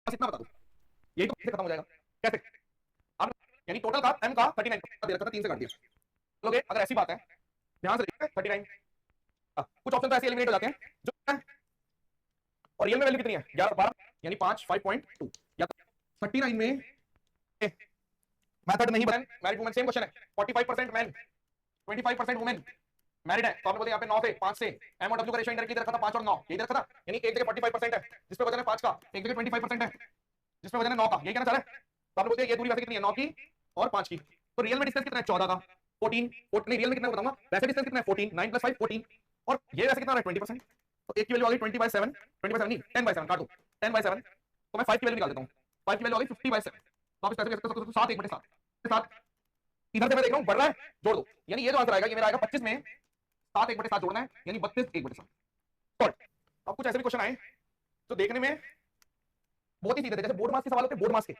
इतना बता दो, यही तो खत्म हो जाएगा। कैसे? अब यानी टोटल का m का 39 दे रखा था, 3 से काट दिया। लोगे अगर ऐसी बात है, ध्यान से देखिए 39। कुछ ऑप्शन तो ऐसे एलिमिनेट हो जाते हैं जो, और रियल में वैल्यू कितनी है 11 12, यानी 5 5.2 या 39 में मेथड नहीं बता। मैरिड वुमेन सेम क्वेश्चन है, 45% मैन 25% वुमेन मैरिड है, तो आपने बोलते यहाँ पे 9 से 5 से एम और डब्ल्यू का रेशियो इंडर की रखा था 5 और 9, यही रखा था, यानी एक जगह 45% है जिस पे वजन है 5 का, एक जगह 25% है जिस पे वजन है 9 का, यही कहना चाह रहे हैं। तो आपने बोलते हैं ये दूरी वैसे कितनी है 9 की और 5 की, तो रियल में डिस्टेंस कितना है 14 का, 14 नहीं रियल में कितना बताऊंगा, वैसे डिस्टेंस कितना है 14, 9 + 5 14, और ये वैसे कितना है 20%, तो एक की वैल्यू आ गई 20/7, 20/7 नहीं 10/7 काट दो, 10/7, तो मैं 5 की वैल्यू निकाल देता हूँ, 5 की वैल्यू आ गई 50/7, तो आप इस तरह से 7 1/7 7, इधर से मैं देख रहा हूं बढ़ रहा है, जोड़ दो, यानी ये जो आंसर आएगा ये मेरा आएगा 25 में 7 1/7 जोड़ना है, यानी 32 1/7। अब कुछ ऐसे भी क्वेश्चन आए जो देखने में बहुत ही सीधे थे, जैसे बोर्ड मास के सवाल होते हैं, बोर्ड मास के